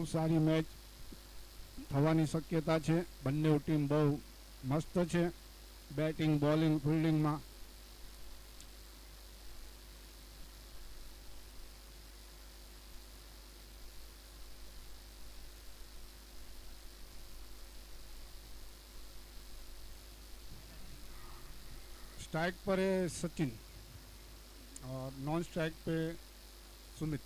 सारी मैच थवानी शक्यता है। बंने टीम बहु मस्त है बैटिंग बॉलिंग फील्डिंग में। स्ट्राइक पर है सचिन और नॉन स्ट्राइक पे सुमित।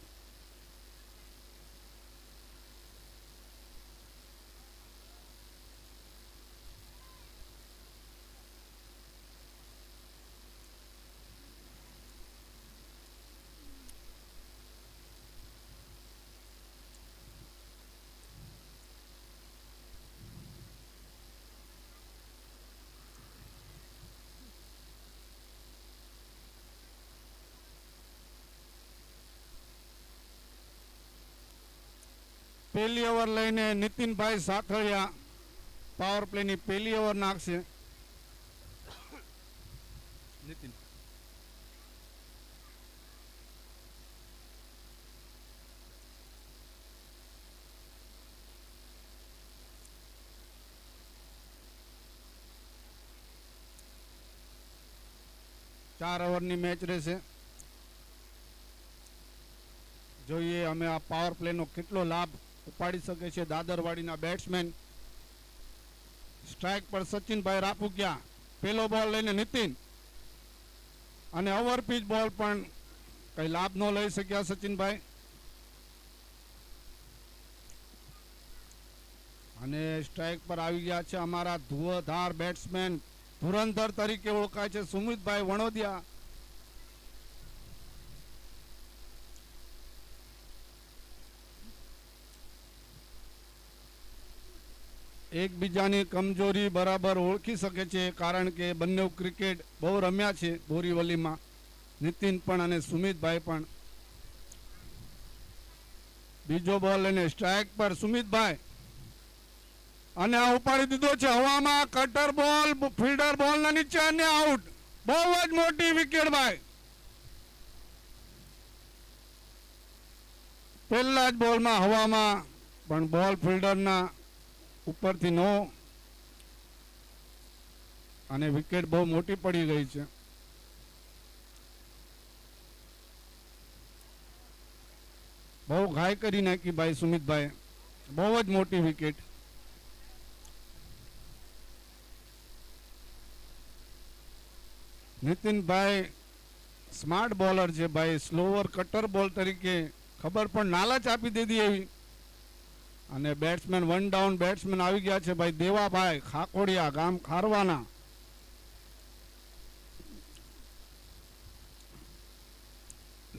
पहली ओवर लईने नितिन भाई साखड़िया पावर प्ले नी पहली ओवर नाखशे। नितिन चार ओवर नी मैच रहेशे। જોઈએ અમે આ પાવર પ્લે નો કેટલો લાભ ઉપાડી શકે છે દાદરવાડીના બેટ્સમેન। સ્ટ્રાઇક પર સચિનભાઈ રાપુકિયા પહેલો બોલ લઈને નીતિન અને ઓવર પીચ બોલ પણ કઈ લાભ ન લઈ શક્યા સચિનભાઈ। અને સ્ટ્રાઇક પર આવી ગયા છે અમારા ધુવધાર બેટ્સમેન ધુરંધર તરીકે ઓળખાય છે સુમિતભાઈ વણોદિયા। એકબીજાની કમજોરી બરાબર ઓળખી શકે છે કારણ કે બંને ક્રિકેટ બહુ રમ્યા છે બોરીવલીમાં નીતિન પણ અને સુમિતભાઈ પણ। બીજો બોલ લઈને સ્ટ્રાઇક પર સુમિતભાઈ અને આ ઉપાડી દીધો છે હવામાં કટર બોલ ફિલ્ડર બોલ ના નીચે અને આઉટ। બહુ જ મોટી વિકેટ ભાઈ। પહેલા જ બોલમાં હવામાં પણ બોલ ફિલ્ડરના ઉપરથી નો અને વિકેટ બહુ મોટી પડી ગઈ છે। બહુ ઘાય કરી નાખી ભાઈ સુમિતભાઈ। બહુ જ મોટી વિકેટ। નીતિનભાઈ સ્માર્ટ બોલર છે ભાઈ। સ્લોવર કટર બોલ તરીકે ખબર પણ નાલાચ આપી દીધી એવી। અને બેટ્સમેન વન ડાઉન બેટ્સમેન આવી ગયા છે ભાઈ દેવાભાઈ ખાકોડિયા ગામ ખારવાના।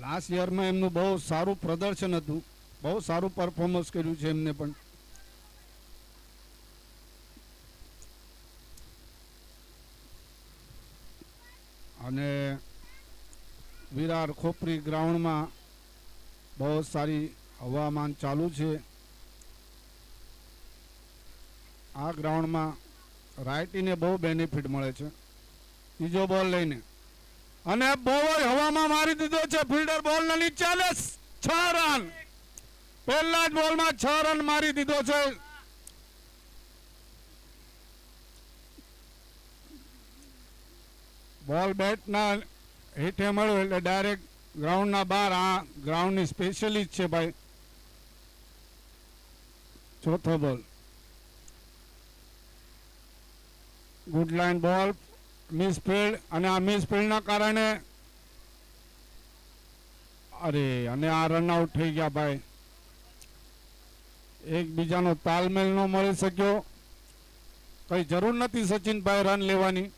લાસ્ટ યરમાં એમનું બહુ સારું પ્રદર્શન હતું બહુ સારું પરફોર્મન્સ કર્યું છે એમને પણ। અને વિરાર ખોપરી ગ્રાઉન્ડમાં બહુ સારી હવામાન ચાલુ છે। આ ગ્રાઉન્ડમાં રાઇટીને બહુ બેનિફિટ મળે છે। ત્રીજો બોલ લઈને અને બહુ જ હવામાં મારી દીધો છે ફિલ્ડર બોલ ના નીચે 6 રન। પહેલા જ બોલમાં 6 રન મારી દીધો છે। બોલ બેટના હેઠે મળ્યો એટલે ડાયરેક્ટ ગ્રાઉન્ડના બહાર। આ ગ્રાઉન્ડની સ્પેશિયલિસ્ટ છે ભાઈ। ચોથો બોલ ગુડ લાઇન બોલ મિસ ફિલ્ડ અને આ મિસ ફિલ્ડના કારણે અરે અને આ રન આઉટ થઈ ગયા ભાઈ। એકબીજાનો તાલમેલ ન મળી શક્યો। કઈ જરૂર નથી સચિનભાઈ રન લેવાની।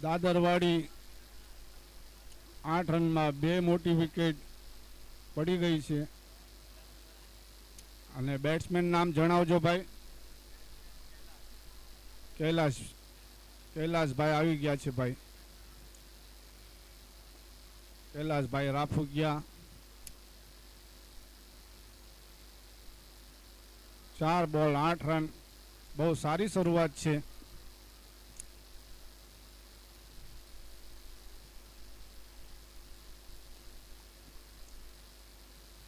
દાદરવાડી 8 રનમાં 2 મોટી વિકેટ પડી ગઈ છે. અને બેટ્સમેન નામ જણાવજો ભાઈ. કૈલાસભાઈ આવી ગયા છે ભાઈ. કૈલાસભાઈ રાફુગિયા. 4 બોલ 8 રન. બહુ સારી શરૂઆત છે.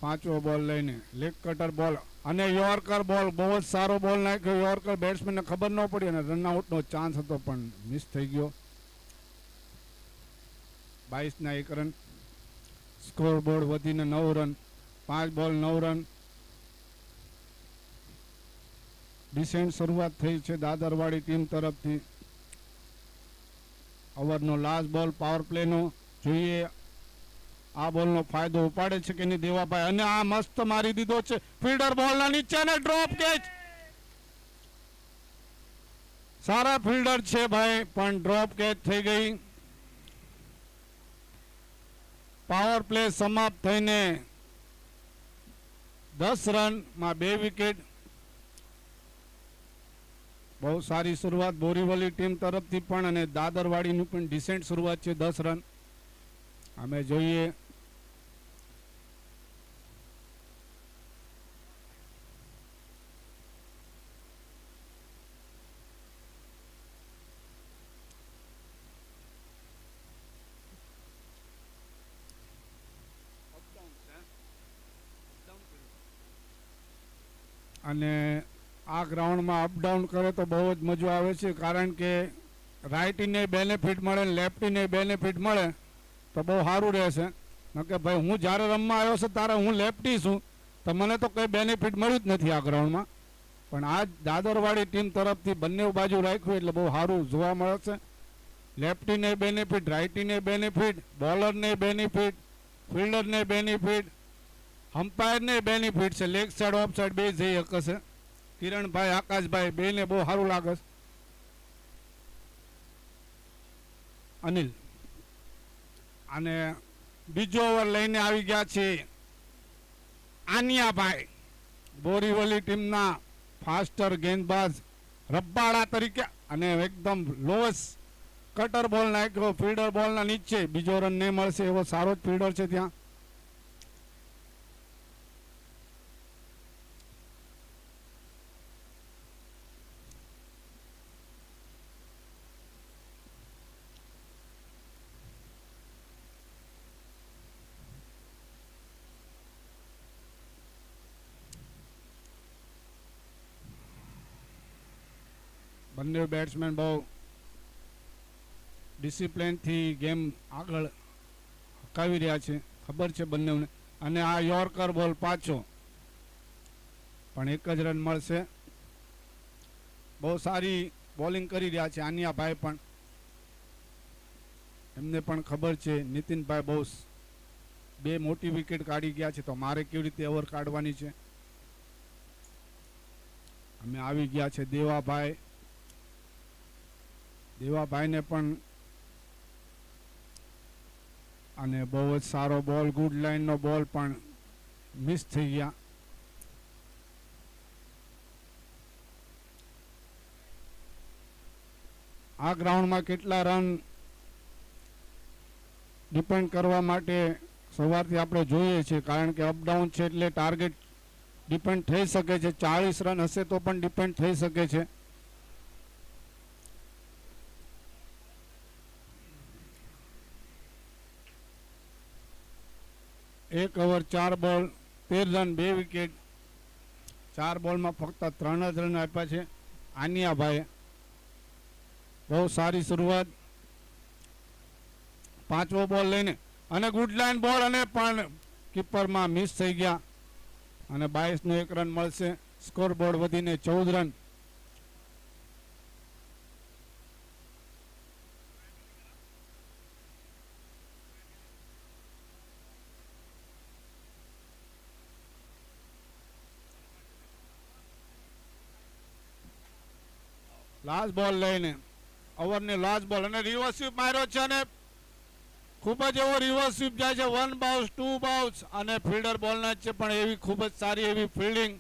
પાંચમો બોલ લઈને લેગ કટર બોલ અને યોર્કર બોલ. બહુ જ સારો બોલ નાખ્યો યોર્કર. બેટ્સમેનને ખબર ન પડી અને રનઆઉટનો ચાન્સ હતો પણ મિસ થઈ ગયો. 22 1 રન. સ્કોર બોર્ડ વધીને 9 રન. 5 બોલ 9 રન. ડિસેન્ટ શરૂઆત થઈ છે દાદરવાડી ટીમ તરફથી. ઓવરનો લાસ્ટ બોલ પાવર પ્લેનો. જોઈએ આ બોલનો ફાયદો ઉપાડે છે કે નહીં દેવાભાઈ. અને આ મસ્ત મારી દીધો છે ફિલ્ડર બોલના નીચે અને ડ્રોપ કેચ. સારા ફિલ્ડર છે ભાઈ પણ ડ્રોપ કેચ થઈ ગઈ. પાવર પ્લે સમાપ્ત થઈને 10 રનમાં 2 વિકેટ. બહુ સારી શરૂઆત બોરીવલી ટીમ તરફથી પણ અને દાદરવાડીની પણ ડિસેન્ટ શરૂઆત છે. 10 રન. અમે જોઈએ અને આ ગ્રાઉન્ડમાં અપડાઉન કરે તો બહુ જ મજા આવે છે કારણ કે રાઇટીને બેનિફિટ મળે લેફ્ટીને બેનિફિટ મળે તો બહુ સારું રહેશે. કે ભાઈ હું જ્યારે રમવા આવ્યો છું ત્યારે હું લેફ્ટી છું તો મને તો કંઈ બેનિફિટ મળ્યું જ નથી આ ગ્રાઉન્ડમાં. પણ આ દાદરવાડી ટીમ તરફથી બંને બાજુ રાખ્યું એટલે બહુ સારું જોવા મળે છે. લેફ્ટીને બેનિફિટ, રાઇટીને બેનિફિટ, બોલરને બેનિફિટ, ફિલ્ડરને બેનિફિટ, અમ્પાયરને બેનિફિટ છે. લેગ સાઈડ ઓફ સાઈડ બે જઈ શકશે. કિરણભાઈ આકાશભાઈ બેને બહુ સારું લાગે છે. અનિલ અને બીજો ઓવર લઈને આવી ગયા છે આનિયાભાઈ. બોરીવલી ટીમના ફાસ્ટર ગેંદબાજ રબ્બાડા તરીકે અને એકદમ લોએસ્ટ કટર બોલ નાખ્યો ફિલ્ડર બોલના નીચે. બીજો રન નહીં મળશે એવો સારો જ ફિલ્ડર છે ત્યાં. બંને બેટ્સમેન બહુ ડિસિપ્લિનથી ગેમ આગળ હકાવી રહ્યા છે. ખબર છે બંનેને. અને આ યોર્કર બોલ પાછો પણ 1 જ રન મળશે. બહુ સારી બોલિંગ કરી રહ્યા છે આનિયાભાઈ પણ. એમને પણ ખબર છે નીતિનભાઈ બહુ 2 મોટી વિકેટ કાઢી ગયા છે તો મારે કેવી રીતે ઓવર કાઢવાની છે. અમે આવી ગયા છે દેવાભાઈ. દેવાભાઈને પણ અને બહુ જ સારો બોલ ગુડ લાઇનનો બોલ પણ મિસ થઈ ગયા. આ ગ્રાઉન્ડમાં કેટલા રન ડિપેન્ડ કરવા માટે સવારથી આપણે જોઈએ છીએ કારણ કે અપડાઉન છે એટલે ટાર્ગેટ ડિપેન્ડ થઈ શકે છે. 40 રન હશે તો પણ ડિપેન્ડ થઈ શકે છે. એક ઓવર 4 બોલ 13 રન 2 વિકેટ. 4 બોલમાં ફક્ત 3 જ રન આપ્યા છે આનિયાભાઈએ. બહુ સારી શરૂઆત. 5મો બોલ લઈને અને ગુડ લાઇન બોલ અને પણ કીપરમાં મિસ થઈ ગયા અને 22 1 રન મળશે. સ્કોર બોર્ડ વધીને 14 રન. લાસ્ટ બોલ લઈને ઓવરની લાસ્ટ બોલ અને રિવર્સ સ્વીપ માર્યો છે અને ખૂબ જ એવો રિવર્સ સ્વીપ જાય છે. 1 બાઉન્સ 2 બાઉન્સ અને ફિલ્ડર બોલના છે પણ એવી ખૂબ જ સારી એવી ફિલ્ડિંગ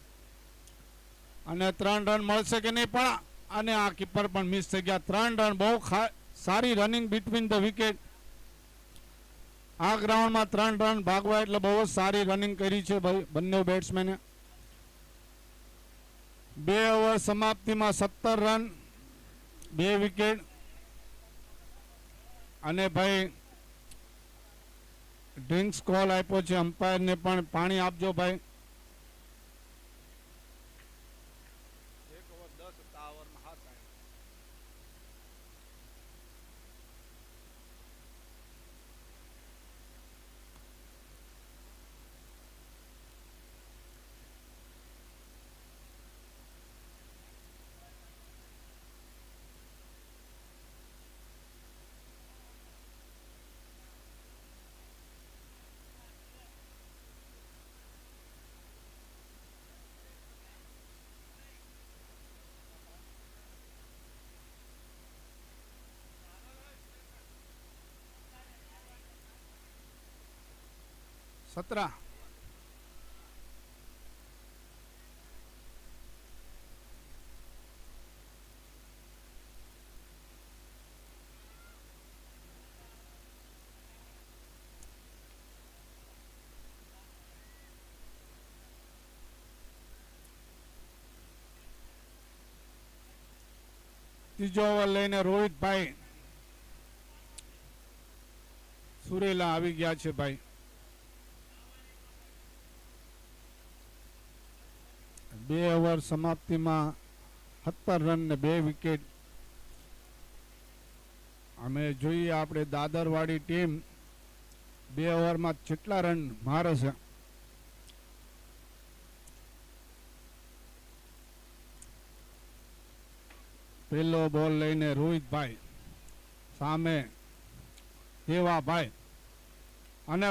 અને 3 રન મળશે કે નહીં પણ અને આ કીપર પણ મિસ થઈ ગયા. 3 રન બહુ સારી રનિંગ બિટવીન ધ વિકેટ. આ ગ્રાઉન્ડમાં 3 રન ભાગવા એટલે બહુ જ સારી રનિંગ કરી છે બંને બેટ્સમેને. 2 ઓવર સમાપ્તિમાં 17 રન 2 વિકેટ અને ભાઈ ડ્રિંક્સ કોલ આપ્યો છે અમ્પાયરને પણ પાણી આપજો ભાઈ. 1 ઓવર 10 હતા ઓવરમાં. હા સાહેબ. સતરા ત્રીજો ઓવર લઈને રોહિતભાઈ સુરેલા આવી ગયા છે ભાઈ. 2 ઓવર સમાપ્તિમાં 17 રન ને 2 વિકેટ. અમે જોઈએ આપણે દાદરવાળી ટીમ 2 ઓવરમાં કેટલા રન મારે છે. પહેલો બોલ લઈને રોહિતભાઈ સામે દેવાભાઈ અને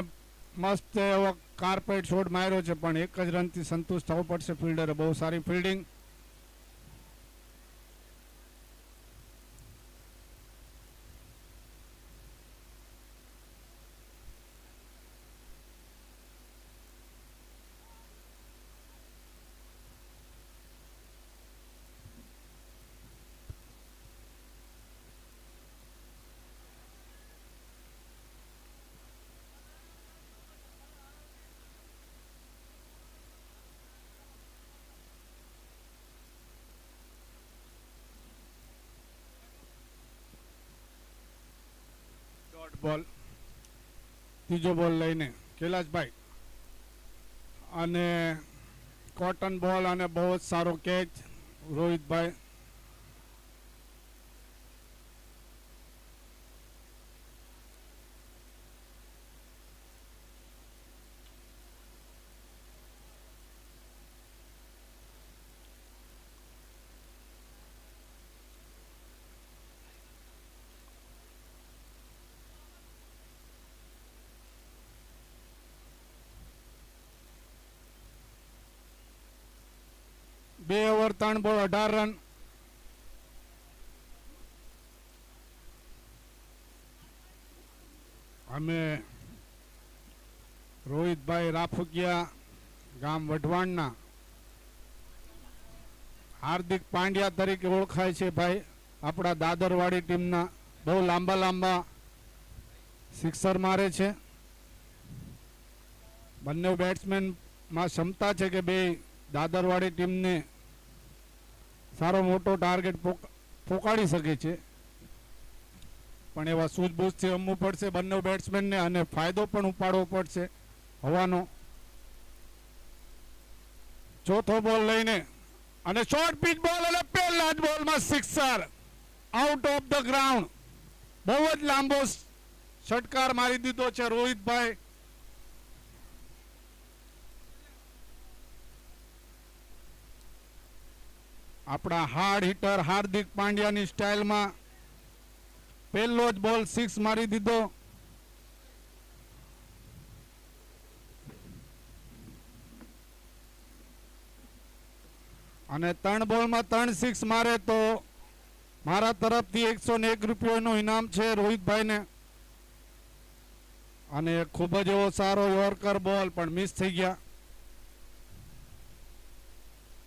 મસ્ત એવો કાર્પેટ શોટ માર્યો છે પણ 1 જ રનથી સંતુષ્ટ થવું પડશે ફિલ્ડરે. બહુ સારી ફિલ્ડિંગ. બોલ ત્રીજો બોલ લઈને કૈલાસભાઈ અને કોટન બોલ અને બહુ જ સારો કેચ રોહિતભાઈ. બે ઓવર 3 બોલ 18 રન. અમે રોહિતભાઈ રાફુકિયા ગામ વઢવાણના હાર્દિક પાંડ્યા તરીકે ઓળખાય છે ભાઈ. આપણા દાદરવાળી ટીમના બહુ લાંબા લાંબા સિક્સર મારે છે. બંને બેટ્સમેનમાં ક્ષમતા છે કે બે દાદરવાળી ટીમને સારો મોટો ટાર્ગેટ પોકાડી શકે છે પણ એવા સૂઝબૂઝથી રમવું પડશે બંને બેટ્સમેનને અને ફાયદો પણ ઉપાડવો પડશે હવાનો. ચોથો બોલ લઈને અને શોર્ટ પિચ બોલ અને પહેલા જ બોલમાં sixer out of the ground. બહુ જ લાંબો ષટકાર મારી દીધો છે રોહિતભાઈ. આપણા હાર્ડ હિટર હાર્દિક પાંડ્યાની સ્ટાઇલમાં પહેલો જ બોલ 6 મારી દીધો. અને 3 બોલમાં 3 6 મારે તો મારા તરફથી 101 રૂપિયાનું ઇનામ છે રોહિતભાઈને. અને ખૂબ જ એવો સારો યોર્કર બોલ પણ મિસ થઈ ગયા.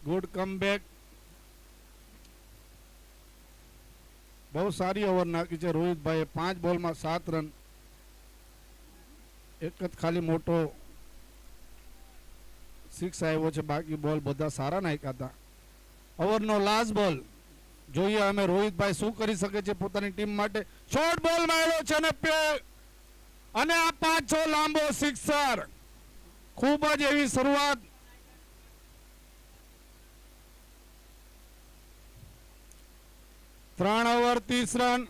Good comeback. બહુ સારી ઓવર નાખી છે રોહિતભાઈએ. 5 બોલમાં 7 રન. એક જ ખાલી મોટો 6 આવ્યો છે, બાકી બોલ બધા સારા નાખ્યા હતા. ઓવરનો લાસ્ટ બોલ જોઈએ અમે રોહિતભાઈ શું કરી શકે છે પોતાની ટીમ માટે. શોર્ટ બોલ માર્યો છે અને આ 5-6 લાંબો સિક્સર. ખૂબ જ એવી શરૂઆત. ત્રણ ઓવર 30 રન.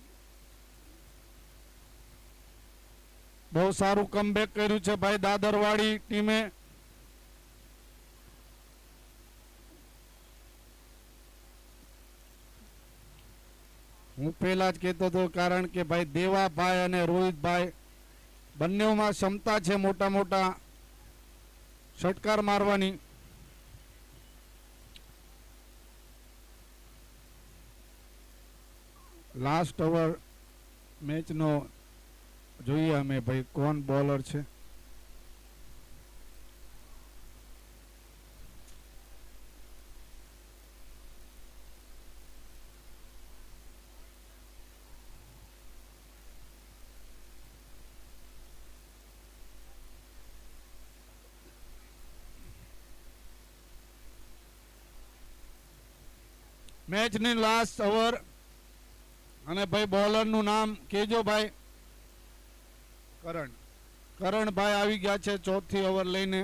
બહુ સારું કમબેક કર્યું છે ભાઈ દાદરવાડી ટીમે. હું પહેલા જ કહેતો હતો કારણ કે ભાઈ દેવાભાઈ અને રોહિતભાઈ બંનેમાં ક્ષમતા છે મોટા મોટા ષટકાર મારવાની. લાસ્ટ ઓવર મેચનો જોઈએ અમે ભાઈ કોણ બોલર છે. મેચની લાસ્ટ ઓવર અને ભાઈ બોલરનું નામ કેજો ભાઈ. કરણભાઈ આવી ગયા છે ચોથી ઓવર લઈને.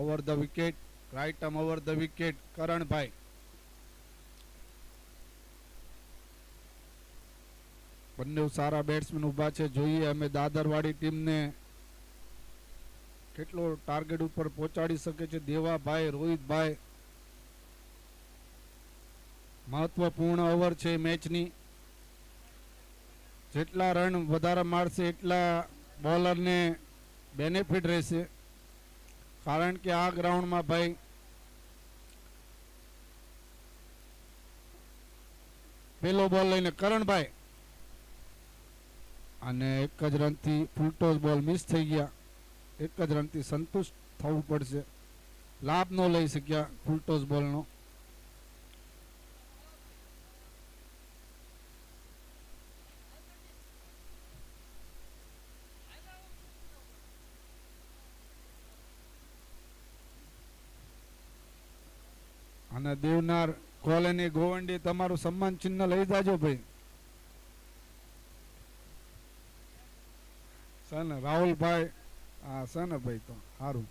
Over the wicket, right arm over the wicket કરણભાઈ. બંને સારા બેટ્સમેન ઊભા છે. જોઈએ અમે દાદરવાડી ટીમને કેટલો ટાર્ગેટ ઉપર પહોંચાડી શકે છે દેવાભાઈ રોહિતભાઈ. મહત્વપૂર્ણ ઓવર છે મેચની. જેટલા રન વધારે મારશે એટલા બોલરને બેનિફિટ રહેશે. કારણ કે આ ગ્રાઉન્ડમાં ભાઈ પેલો બોલ લઈને કરણભાઈ અને એક જ રનથી ફૂલટોસ બોલ મિસ થઈ ગયા. એક જ રનથી સંતુષ્ટ થવું પડશે. લાભ ન લઈ શક્યા ફૂલટોસ બોલનો. અને દેવનાર કોલોની ગોવંડી તમારું સન્માન ચિહ્ન લઈ જાજો ભાઈ. સને રાહુલભાઈ હા સને ભાઈ તો સારું.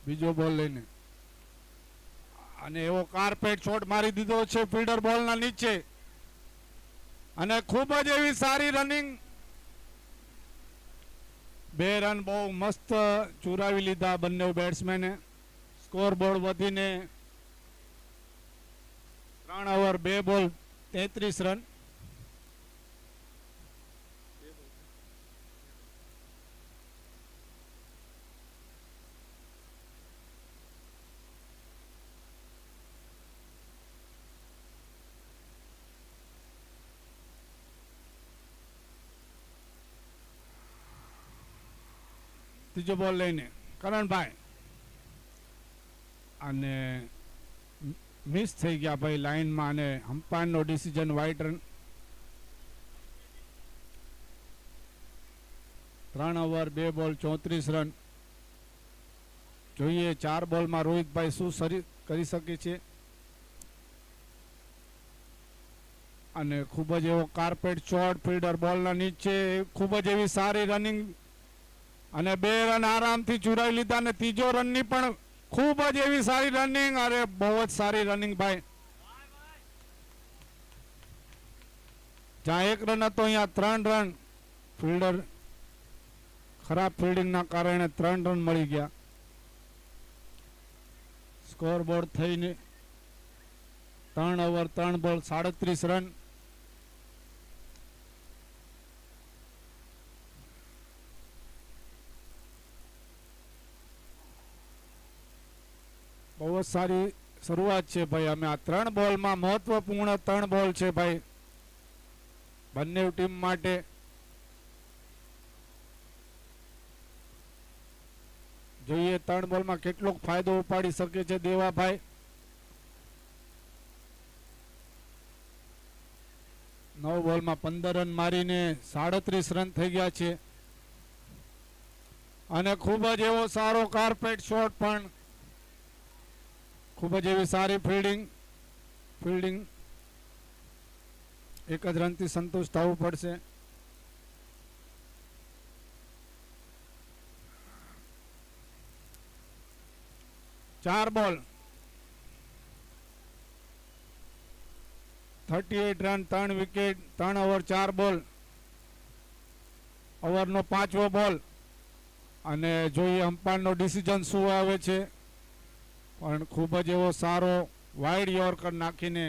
બીજો બોલ લઈને અને એવો કાર્પેટ શોટ મારી દીધો છે ફિલ્ડર બોલના નીચે. અને ખૂબ જ એવી સારી રનિંગ. 2 રન બહુ મસ્ત ચુરાવી લીધા બંને બેટ્સમેને. સ્કોર બોર્ડ વધીને 3 ઓવર 2 બોલ 33 રન. ત્રીજો બોલ લઈને કરણભાઈ અને મિસ થઈ ગયા ભાઈ લાઈનમાં. અને અમ્પાયરનો ડિસિઝન વાઇડ રન. 3 ઓવર 2 બોલ 34 રન. જોઈએ 4 બોલમાં રોહિતભાઈ શું કરી શકે છે. અને ખૂબ જ એવો કાર્પેટ શોટ ફિલ્ડર બોલના નીચે. ખૂબ જ એવી સારી રનિંગ અને 2 રન આરામથી ચુરાવી લીધા. અને ત્રીજો રનની પણ ખૂબ જ એવી સારી રનિંગ. અરે બહુ જ સારી રનિંગ ભાઈ. જ્યાં 1 રન હતો અહીંયા 3 રન. ફિલ્ડર ખરાબ ફિલ્ડિંગના કારણે 3 રન મળી ગયા. સ્કોર બોર્ડ થઈને 3 ઓવર 3 બોલ 37 રન. बहुत सारी शुरुआत है भाई। अमे आ 3 बॉल में महत्वपूर्ण 3 बॉल है भाई बंने टीम माटे। જોઈએ 3 बॉल में કેટલો फायदो उपाड़ी सके છે देवा भाई। 9 बॉल में 15 रन मारीने 37 रन थई गया छे અને खूब ज एवो सारो कार्पेट शॉट पण खूब ज एवी सारी फील्डिंग एक ज रन थी संतुष्ट थवुं पड़शे। चार ball 38 run 3 wicket 3 over 4 ball. Over no 5वो बॉल અને જોઈએ અમ્પાયર નો ડિસિઝન શું આવે છે। પણ ખૂબ જ એવો સારો વાઇડ યોર્કર નાખીને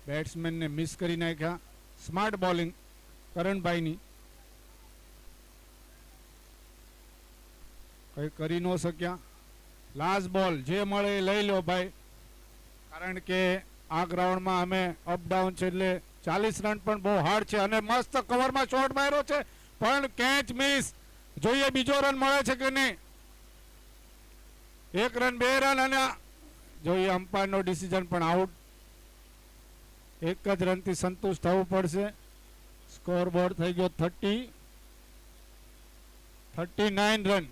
બેટ્સમેનને મિસ કરી નાખ્યા। સ્માર્ટ બોલિંગ કરણભાઈની, કંઈ કરી ન શક્યા। લાસ્ટ બોલ જે મળે એ લઈ લો ભાઈ, કારણ કે આ ગ્રાઉન્ડમાં અમે અપડાઉન છે એટલે 40 રન પણ બહુ હાર્ડ છે। અને મસ્ત કવરમાં શોટ માર્યો છે પણ કેચ મિસ। જોઈએ બીજો રન મળે છે કે નહીં। 1 રન 2 રન અને જોઈએ અમ્પાયર નો ડિસિઝન પણ આઉટ। એક જ રનથી સંતુષ્ટ થવું પડશે। સ્કોર બોર્ડ થઈ ગયો 39 રન।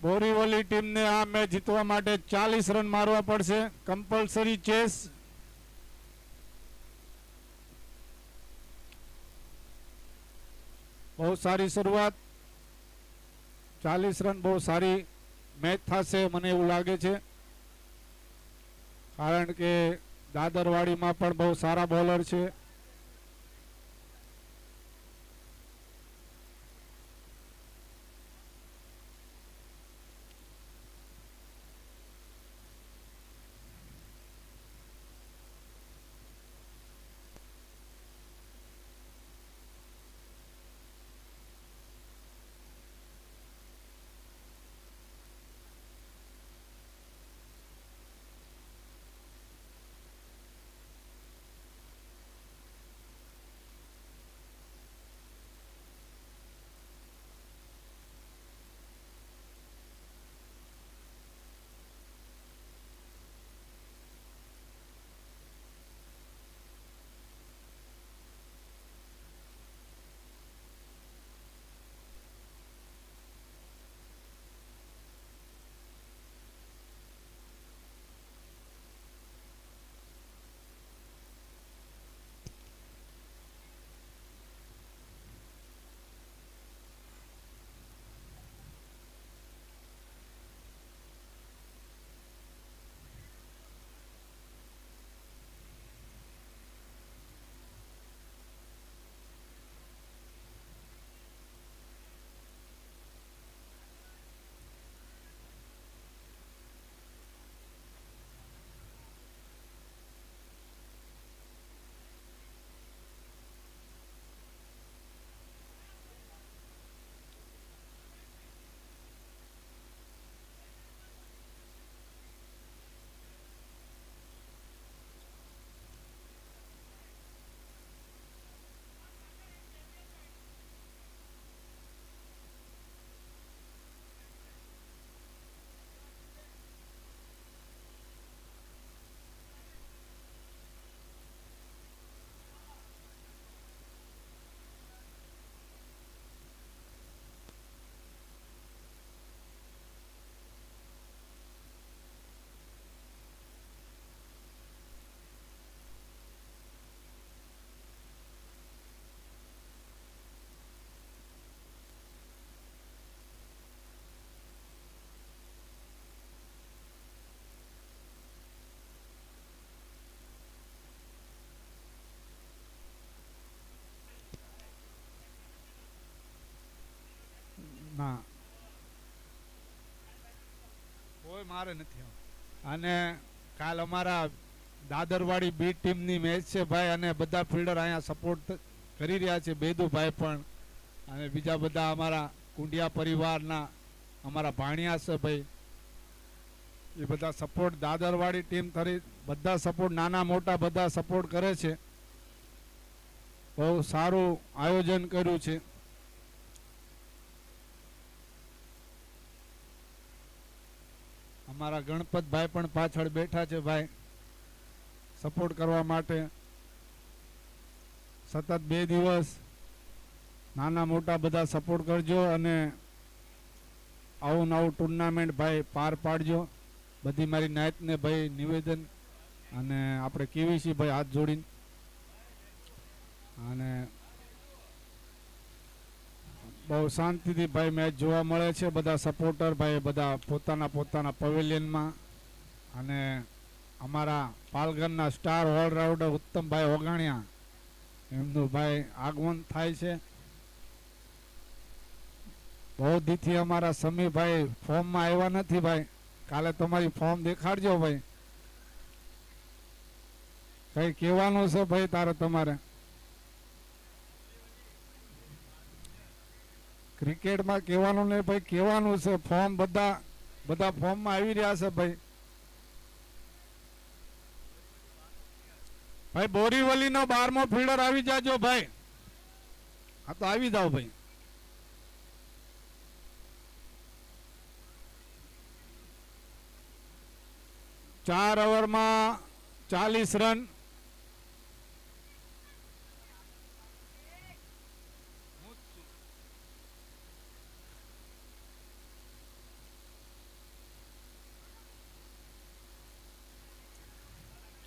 બોરીવલી ટીમને આ મેચ જીતવા માટે 40 રન મારવા પડશે। Compulsory chess. बहुत सारी शुरुआत 40 रन बहुत सारी मैच थशे मने एवुं लागे छे, कारण के दादरवाड़ी में पण बहुत सारा बॉलर छे। ના કોઈ મારે નથી અને કાલ અમારા દાદરવાડી બી ટીમની મેચ છે ભાઈ, અને બધા ફિલ્ડર અહીંયા સપોર્ટ કરી રહ્યા છે। બેદુભાઈ પણ અને બીજા બધા અમારા કુંડિયા પરિવારના અમારા ભાણિયા છે ભાઈ, એ બધા સપોર્ટ દાદરવાળી ટીમ તરી બધા સપોર્ટ નાના મોટા બધા સપોર્ટ કરે છે. બહુ સારું આયોજન કર્યું છે. અમારા ગણપતભાઈ પણ પાછળ બેઠા છે ભાઈ સપોર્ટ કરવા માટે. સતત 2 દિવસ નાના મોટા બધા સપોર્ટ કરજો અને આવું નવું ટુર્નામેન્ટ ભાઈ પાર પાડજો. બધી મારી નાયતને ભાઈ નિવેદન અને આપણે કેવીસી ભાઈ હાથ જોડીને અને બહુ શાંતિથી ભાઈ મેચ જોવા મળે છે. બધા સપોર્ટર ભાઈ બધા પોતાના પોતાના પવેલિયનમાં અને અમારા પાલઘરના સ્ટાર ઓલરાઉન્ડર ઉત્તમભાઈ ઓગાણિયા એમનું ભાઈ આગમન થાય છે. બહુ દીથી અમારા સમીભાઈ ફોર્મમાં આવ્યા નથી ભાઈ. કાલે તમારી ફોર્મ દેખાડજો ભાઈ. કઈ કહેવાનું છે ભાઈ તારે તમારે? ક્રિકેટમાં કહેવાનું નહીં ભાઈ, કહેવાનું છે. ફોર્મ બધા ફોર્મમાં આવી રહ્યા છે ભાઈ. ભાઈ બોરીવલીનો 12મો ફિલ્ડર આવી જાજો ભાઈ. હા તો આવી જાઓ ભાઈ. ચાર ઓવરમાં 40 રન.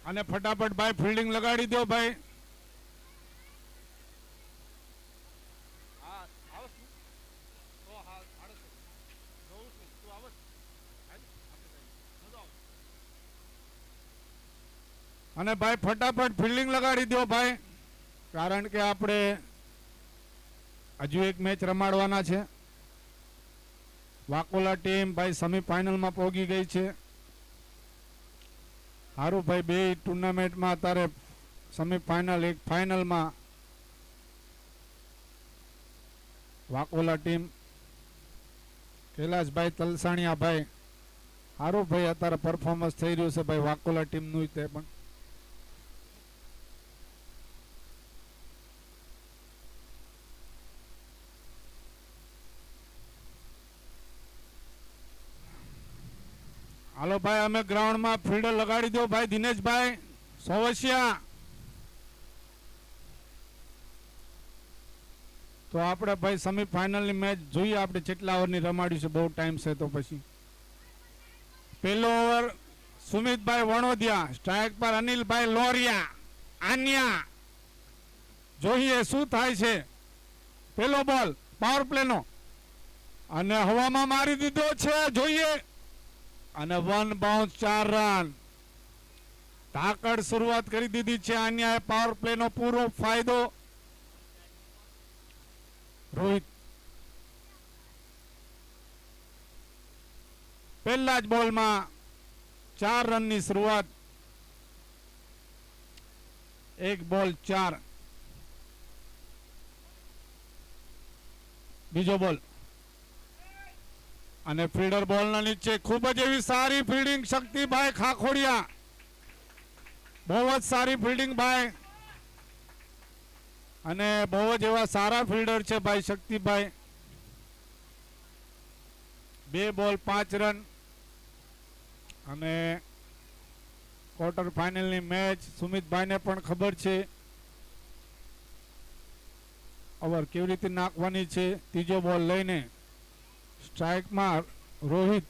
અને ફટાફટ ભાઈ ફિલ્ડિંગ લગાડી દો ભાઈ. અને ભાઈ ફટાફટ ફિલ્ડિંગ લગાડી દો ભાઈ, કારણ કે આપણે હજુ એક મેચ રમાડવાના છે. વાકોલા ટીમ ભાઈ સેમીફાઇનલમાં પહોંચી ગઈ છે. સારું ભાઈ, 2 ટુર્નામેન્ટમાં અત્યારે સેમીફાઇનલ, એક ફાઇનલમાં વાકોલા ટીમ કૈલાસભાઈ તલસાણિયા ભાઈ સારું ભાઈ અત્યારે પરફોર્મન્સ થઈ રહ્યું છે ભાઈ વાકોલા ટીમનું. તે પણ હાલો ભાઈ, અમે ગ્રાઉન્ડમાં ફિલ્ડર લગાડી દો ભાઈ. દિનેશભાઈ સોવસિયા. તો આપણે ભાઈ સેમીફાઇનલની મેચ જોઈએ આપણે કેટલા ઓવરની રમાડ્યું છે. બહુ ટાઈમ છે તો પછી પહેલો ઓવર સુમિતભાઈ વણોદિયા, સ્ટ્રાઇક પર અનિલભાઈ લોરિયા. આન્યા જોઈએ શું થાય છે. પહેલો બોલ પાવર પ્લેનો અને હવામાં મારી દીધો છે. જોઈએ અને 1 બાઉન્સ 4 રન. ધાકડ શરૂઆત કરી દીધી છે. અન્યાય પાવર પ્લેનો પૂરો ફાયદો. રોહિત પહેલા જ બોલમાં 4 રનની શરૂઆત. 1 બોલ 4. બીજો બોલ અને ફિલ્ડર બોલના નીચે ખૂબ જ એવી સારી ફિલ્ડિંગ શક્તિભાઈ ખાખોડિયા. બહુ જ સારી ફિલ્ડિંગ ભાઈ અને બહુ જ એવા સારા ફિલ્ડર છે ભાઈ શક્તિભાઈ. 2 બોલ 5 રન અને ક્વાર્ટર ફાઇનલની મેચ સુમિતભાઈને પણ ખબર છે ઓવર કેવી રીતે નાખવાની છે. ત્રીજો બોલ લઈને સ્ટ્રાઇકમાં રોહિત.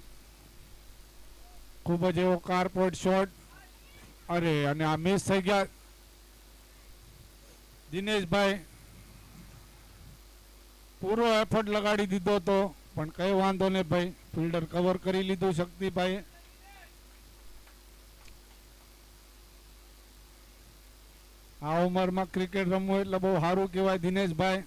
ખૂબ જ એવો કાર્પોટ શોટ. અરે અને આ મિસ થઈ ગયા. દિનેશભાઈ પૂરો એફર્ટ લગાડી દીધો તો પણ કઈ વાંધો નહીં ભાઈ, ફિલ્ડર કવર કરી લીધું શક્તિભાઈ. આ ઉંમરમાં ક્રિકેટ રમવું એટલે બહુ સારું કહેવાય. દિનેશભાઈ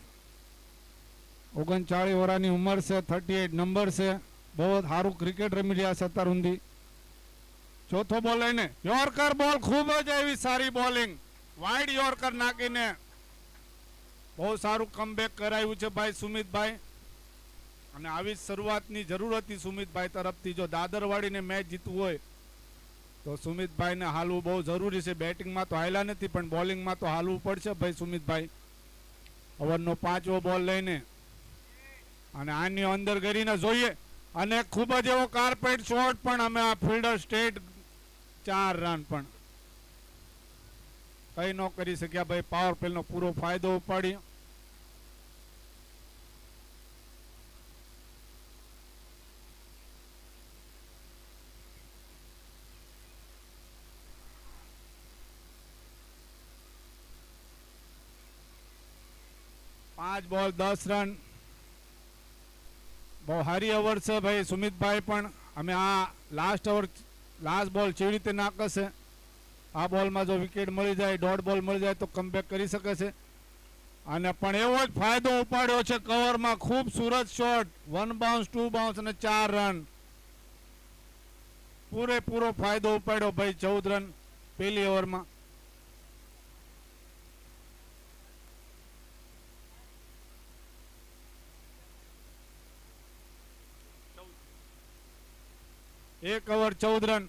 39 વર્ષની ઉંમર છે, 38 નંબર છે. બહુ સારું ક્રિકેટ રમી રહ્યા છે અત્યાર સુધી. ચોથો બોલ લઈને યોર્કર બોલ. ખૂબ જ એવી સારી બોલિંગ, વાઇડ યોર્કર નાખીને બહુ સારું કમબેક કરાવ્યું છે ભાઈ સુમિતભાઈ. અને આવી શરૂઆતની જરૂર હતી સુમિતભાઈ તરફથી. જો દાદરવાડીને મેચ જીતવું હોય તો સુમિતભાઈને હાલવું બહુ જરૂરી છે. બેટિંગમાં તો હાલ્યા નથી પણ બોલિંગમાં તો હાલવું પડશે ભાઈ સુમિતભાઈ. ઓવરનો 5મો બોલ લઈને અને આની અંદર કરીને જોઈએ અને ખૂબ જ એવો કાર્પેટ શોટ પણ અમે આ ફિલ્ડર સ્ટેટ 4 રન પણ કઈ ન કરી શક્યા ભાઈ. પાવર પ્લેનો પૂરો ફાયદો ઉપાડી. પાંચ બોલ 10 રન. બહુ સારી ઓવર છે ભાઈ સુમિતભાઈ પણ. અમે આ લાસ્ટ બોલ કેવી રીતે નાખશે. આ બોલમાં જો વિકેટ મળી જાય, ડોટ બોલ મળી જાય તો કમબેક કરી શકે છે. અને પણ એવો જ ફાયદો ઉપાડ્યો છે કવરમાં. ખૂબસૂરત શોટ. 1 બાઉન્સ 2 બાઉન્સ અને 4 રન. પૂરેપૂરો ફાયદો ઉપાડ્યો ભાઈ. 14 રન પહેલી ઓવરમાં. એક ઓવર 14 રન.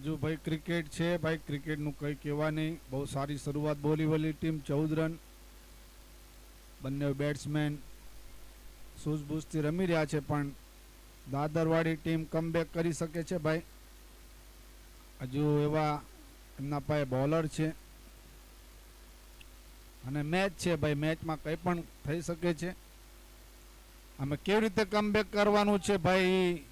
હજુ ભાઈ ક્રિકેટ છે ભાઈ. ક્રિકેટનું કંઈ કહેવા નહીં. બહુ સારી શરૂઆત બોલીવલી ટીમ. 14 રન. બંને બેટ્સમેન સૂઝબૂઝથી રમી રહ્યા છે પણ દાદરવાડી ટીમ કમબેક કરી શકે છે ભાઈ. હજુ એવા એમના પાસે બોલર છે અને મેચ છે ભાઈ. મેચમાં કંઈ પણ થઈ શકે છે. અમે કેવી રીતે કમબેક કરવાનું છે ભાઈ.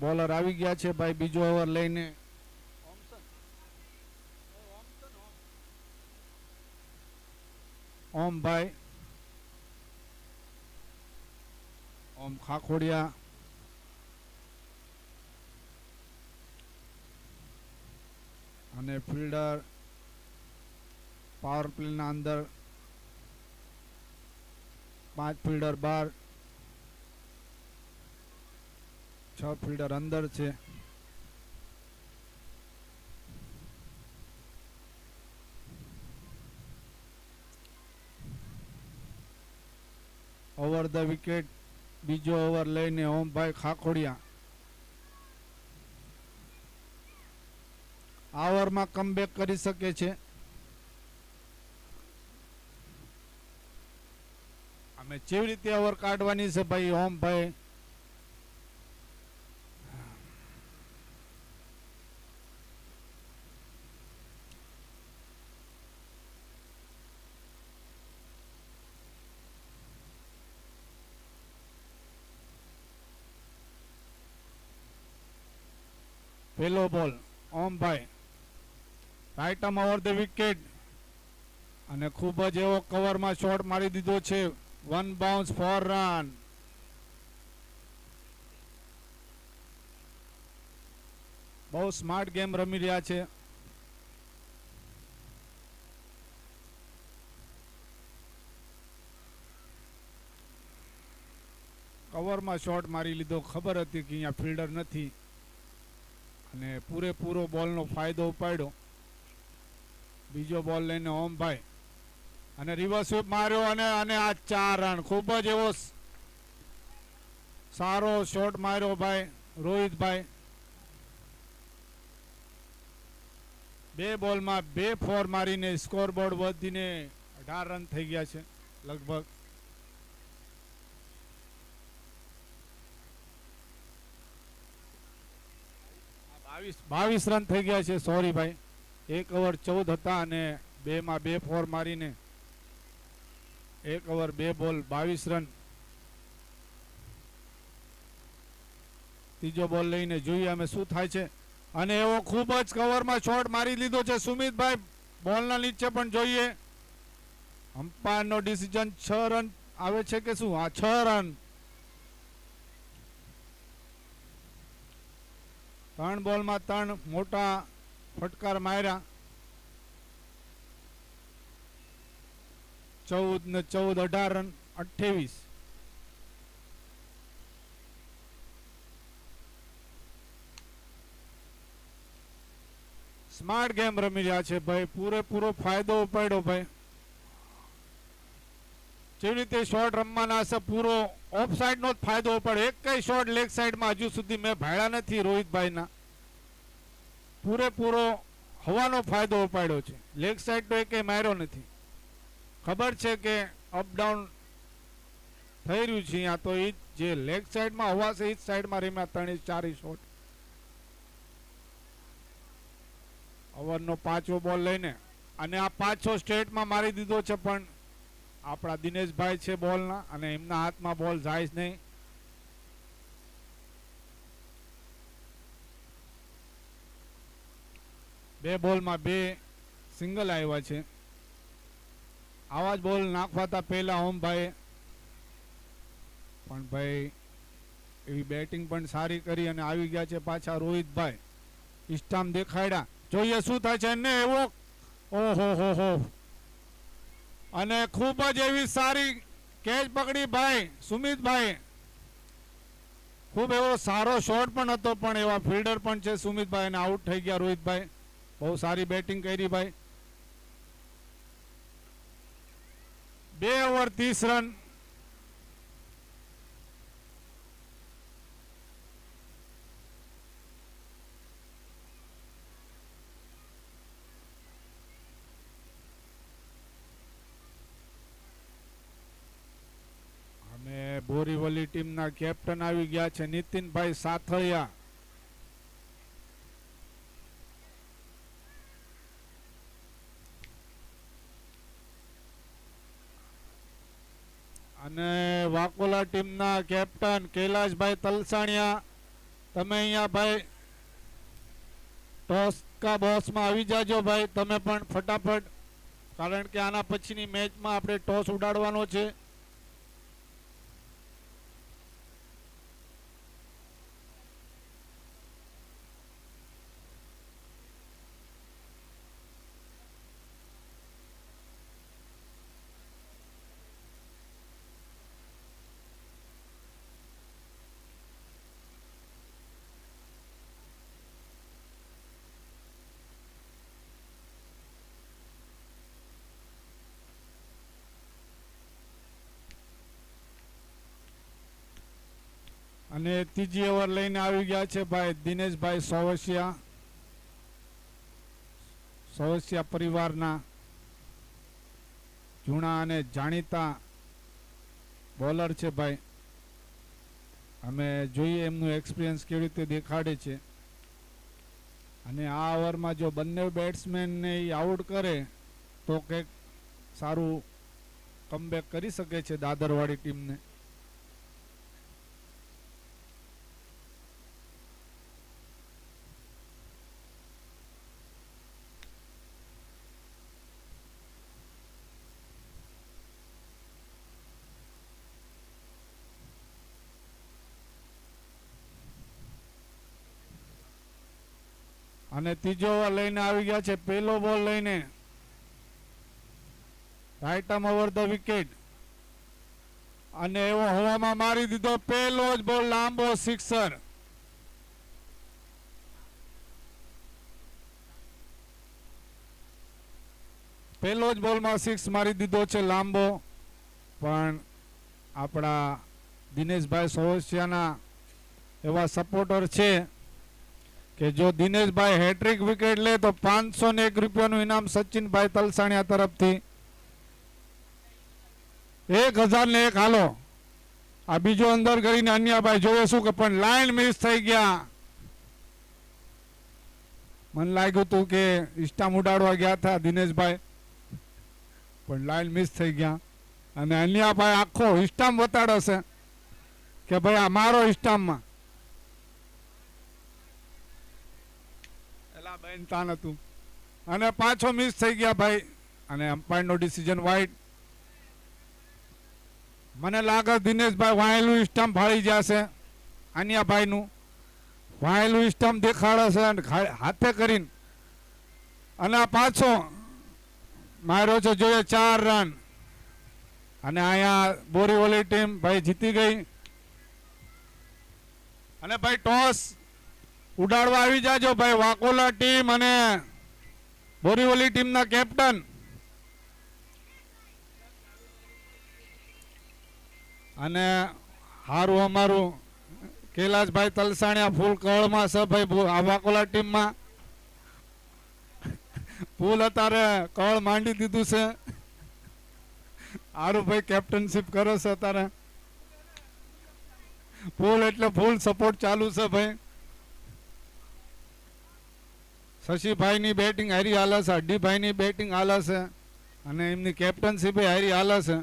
બોલર આવી ગયા છે ભાઈ બીજો ઓવર લઈને. ઓમભાઈ, ઓમ ખાખોડિયા, અને ફિલ્ડર પાવર પ્લેના અંદર 5 ફિલ્ડર બહાર, 6 ફિલ્ડર અંદર છે. ઓવર ધ વિકેટ બીજો ઓવર લઈને ઓમભાઈ ખાખોડિયા. આ ઓવરમાં કમબેક કરી શકે છે. અમે કેવી રીતે ઓવર કાઢવાની છે ભાઈ. ઓમભાઈ પહેલો બોલ ઓમભાઈ right arm over the wicket અને ખૂબ જ એવો કવરમાં શોટ મારી દીધો છે. 1 બાઉન્સ 4 રન. બહુ સ્માર્ટ ગેમ રમી રહ્યા છે. કવરમાં શોટ મારી લીધો. ખબર હતી કે અહીંયા ફિલ્ડર નથી અને પૂરેપૂરો બોલનો ફાયદો ઉપાડ્યો. બીજો બોલ લઈને ઓમભાઈ અને રિવર્સ સ્વીપ માર્યો અને આ 4 રન. ખૂબ જ એવો સારો શોટ માર્યો ભાઈ રોહિતભાઈ. 2 બોલમાં 2 4 મારીને સ્કોરબોર્ડ વધીને 18 રન થઈ ગયા છે લગભગ. બાવીસ રન થઈ ગયા છે. સોરી ભાઈ. 1 ઓવર 14 હતા અને 2માં 2 4 મારીને 1 ઓવર 2 બોલ 22 રન. ત્રીજો બોલ લઈને જોઈએ અમે શું થાય છે. અને એવો ખૂબ જ કવરમાં શોટ મારી લીધો છે સુમિતભાઈ. બોલના નીચે પણ જોઈએ. અમ્પાયરનો ડિસિઝન 6 રન આવે છે કે શું? હા 6 રન. 3 બોલમાં 3 મોટા ફટકાર માર્યા 14 ને 14 18 રન 28. સ્માર્ટ ગેમ રમી રહ્યા છે ભાઈ, પૂરેપૂરો ફાયદો ઉપાડ્યો ભાઈ. જેવી રીતે શોર્ટ રમવાના હશે પૂરો ઓફ સાઈડ નો જ ફાયદો ઉપાડ્યો. એક કઈ શોર્ટ લેગ સાઈડમાં હજુ સુધી મેં ભાડ્યા નથી રોહિતભાઈના. પૂરેપૂરો હવાનો ફાયદો ઉપાડ્યો છે. લેગ સાઈડ તો એકે માર્યો નથી. ખબર છે કે અપડાઉન થઈ રહ્યું છે અહીંયા, તો એ જે લેગ સાઈડમાં હવા છે એ જ સાઈડમાં રમ્યા 3-4 શોટ. ઓવરનો 5મો બોલ લઈને અને આ 5 સ્ટ્રેટમાં મારી દીધો છે, પણ આપણા દિનેશભાઈ છે બોલના અને એમના હાથમાં બોલ જાય જ નહીં. બે બોલમાં 2 સિંગલ આવ્યા છે. આવા જ બોલ નાખવાતા પહેલા ઓમભાઈ, પણ ભાઈ એવી બેટિંગ પણ સારી કરી અને આવી ગયા છે પાછા રોહિતભાઈ. ઇસ્ટામ દેખાડ્યા, જોઈએ શું થાય છે ને. એવો ઓહો હો હો, અને ખૂબ જ એવી સારી કેચ પકડી ભાઈ સુમિતભાઈ. ખૂબ એવો સારો શોટ પણ હતો, પણ એવા ફિલ્ડર પણ છે સુમિતભાઈ, અને આઉટ થઈ ગયા રોહિતભાઈ. બહુ સારી બેટિંગ કરી ભાઈ. 2 ઓવર 30 રન. બોરીવલી ટીમના કેપ્ટન આવી ગયા છે નીતિનભાઈ સાથળિયા. અને વાકોલા ટીમના કેપ્ટન કૈલાશભાઈ તલસાણિયા. તમે અહીંયા ભાઈ ટોસ કા બોસમાં આવી જાજો ભાઈ તમે પણ ફટાફટ, કારણ કે આના પછીની મેચમાં આપણે ટોસ ઉડાડવાનો છે. અને ત્રીજી ઓવર લઈને આવી ગયા છે ભાઈ દિનેશભાઈ સોવસિયા. સોવસિયા પરિવારના જૂના અને જાણીતા બોલર છે ભાઈ. અમે જોઈએ એમનું એક્સપિરિયન્સ કેવી રીતે દેખાડે છે. અને આ ઓવરમાં જો બંને બેટ્સમેનને આઉટ કરે તો કંઈક સારું કમબેક કરી શકે છે દાદરવાડી ટીમને. અને ત્રીજો ઓવર લઈને આવી ગયા છે. પહેલો બોલ લઈને right arm over the wicket, અને એવો હવામાં મારી દીધો. પહેલો જ બોલ લાંબો સિક્સર. પહેલો જ બોલમાં 6 મારી દીધો છે લાંબો. પણ આપણા દિનેશભાઈ સોવસિયાના એવા સપોર્ટર છે કે જો દિનેશભાઈ હેટ્રિક વિકેટ લે તો 501 રૂપિયાનું ઇનામ સચિનભાઈ તલસાણિયા તરફથી. 1001 હાલો. આ બીજો અંદર કરીને અન્યાભાઈ જોવે શું કે, પણ લાઈન મિસ થઈ ગયા. મને લાગ્યું હતું કે ઇસ્ટામ ઉડાડવા ગયા હતા દિનેશભાઈ, પણ લાઈન મિસ થઈ ગયા. અને અન્યાભાઈ આખો ઇસ્ટામ બતાડે છે કે ભાઈ આ મારો ઇસ્ટામમાં તાન હતું, અને પાછો મિસ થઈ ગયા ભાઈ. અને અમ્પાયરનો ડિસિઝન વાઇડ. મને લાગે દિનેશભાઈ વાયેલું સ્ટમ્પ ફાળી જશે. આનિયાભાઈનું વાયેલું સ્ટમ્પ દેખાડે છે અને હાથે કરીને અને આ પાછો માર્યો છે, જોઈએ 4 રન. અને અહીંયા બોરીવલી ટીમ ભાઈ જીતી ગઈ. અને ભાઈ ટોસ ઉડાડવા આવી જાજો ભાઈ, વાકોલા ટીમ અને બોરીવલી ટીમના કેપ્ટન. અને હારું અમારું કૈલાસભાઈ તલસાણિયા ફૂલ કળમાં છે ભાઈ, આ વાકોલા ટીમમાં ફૂલ અત્યારે કળ માંડી દીધું છે. હારું ભાઈ કેપ્ટનશીપ કરે છે અત્યારે ફૂલ, એટલે ફૂલ સપોર્ટ ચાલુ છે ભાઈ. શશીભાઈની બેટિંગ હારી હાલે છે, હड्डीભાઈની બેટિંગ હાલે છે અને એમની કેપ્ટનશીપ હારી હાલે છે.